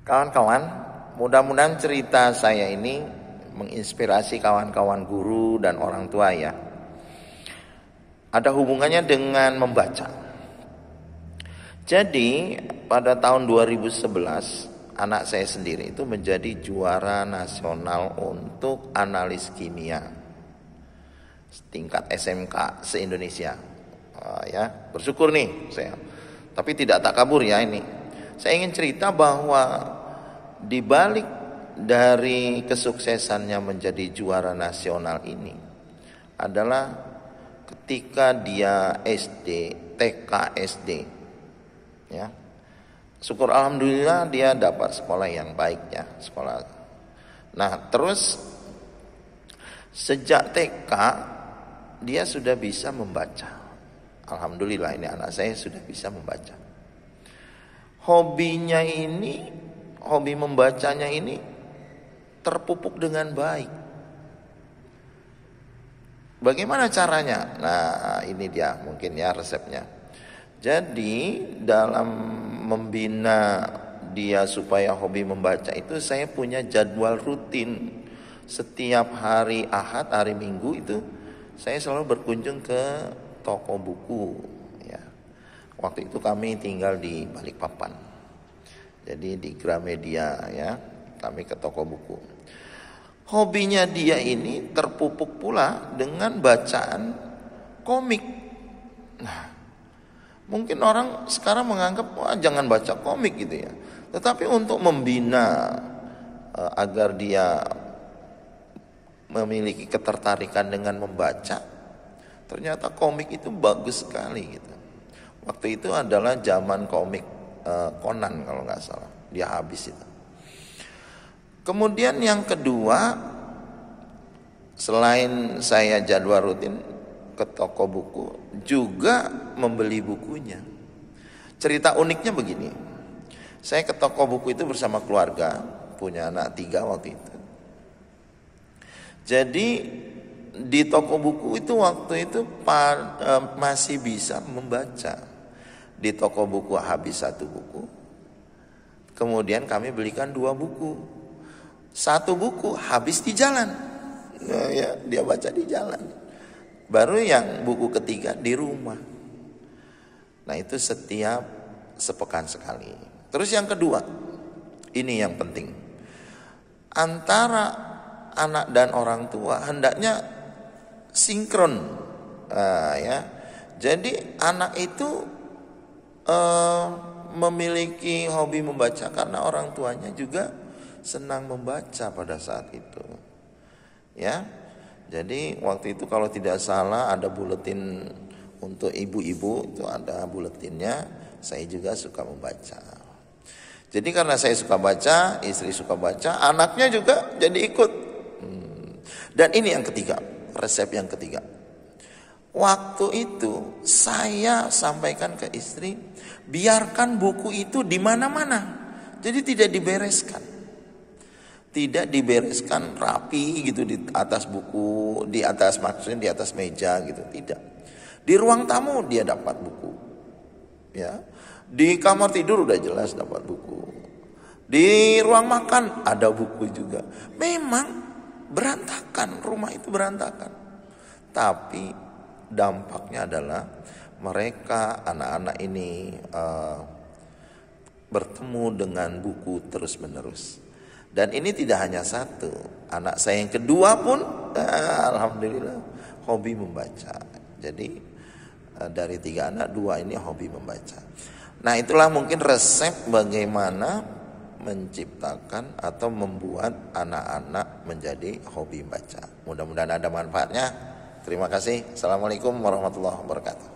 Kawan-kawan, mudah-mudahan cerita saya ini menginspirasi kawan-kawan guru dan orang tua ya. Ada hubungannya dengan membaca. Jadi pada tahun 2011 anak saya sendiri itu menjadi juara nasional untuk analis kimia tingkat SMK se-Indonesia. Ya, bersyukur nih saya. Tapi tidak tak kabur ya ini. Saya ingin cerita bahwa di balik dari kesuksesannya menjadi juara nasional ini adalah ketika dia SD, TK SD. Ya. Syukur alhamdulillah dia dapat sekolah yang baik ya, sekolah. Nah, terus sejak TK dia sudah bisa membaca. Alhamdulillah ini anak saya sudah bisa membaca. Hobinya ini, hobi membacanya ini terpupuk dengan baik. Bagaimana caranya? Nah, ini dia mungkin ya resepnya. Jadi dalam membina dia supaya hobi membaca itu saya punya jadwal rutin. Setiap hari Ahad, hari Minggu itu saya selalu berkunjung ke toko buku. Waktu itu kami tinggal di Balikpapan. Jadi di Gramedia ya, kami ke toko buku. Hobinya dia ini terpupuk pula dengan bacaan komik. Nah, mungkin orang sekarang menganggap wah jangan baca komik gitu ya. Tetapi untuk membina agar dia memiliki ketertarikan dengan membaca, ternyata komik itu bagus sekali gitu. Waktu itu adalah zaman komik Conan kalau nggak salah, dia habis itu. Kemudian yang kedua, selain saya jadwal rutin ke toko buku, juga membeli bukunya. Cerita uniknya begini, saya ke toko buku itu bersama keluarga, punya anak 3 waktu itu. Jadi di toko buku itu waktu itu masih bisa membaca. Di toko buku habis 1 buku, kemudian kami belikan 2 buku. 1 buku habis di jalan, nah, ya, dia baca di jalan. Baru yang buku ketiga di rumah. Nah itu setiap sepekan sekali. Terus yang kedua, ini yang penting, antara anak dan orang tua hendaknya sinkron. Ya, jadi anak itu memiliki hobi membaca karena orang tuanya juga senang membaca pada saat itu. Ya. Jadi waktu itu kalau tidak salah ada buletin untuk ibu-ibu, itu ada buletinnya, saya juga suka membaca. Jadi karena saya suka baca, istri suka baca, anaknya juga jadi ikut. Dan ini yang ketiga, resep yang ketiga. Waktu itu saya sampaikan ke istri, biarkan buku itu di mana-mana. Jadi tidak dibereskan. Tidak dibereskan rapi gitu di atas buku, di atas maksudnya di atas meja gitu, tidak. Di ruang tamu dia dapat buku. Ya. Di kamar tidur udah jelas dapat buku. Di ruang makan ada buku juga. Memang berantakan, rumah itu berantakan. Tapi dampaknya adalah mereka anak-anak ini bertemu dengan buku terus-menerus. Dan ini tidak hanya 1, anak saya yang kedua pun alhamdulillah hobi membaca. Jadi dari 3 anak 2 ini hobi membaca. Nah itulah mungkin resep bagaimana menciptakan atau membuat anak-anak menjadi hobi membaca. Mudah-mudahan ada manfaatnya. Terima kasih. Assalamualaikum warahmatullahi wabarakatuh.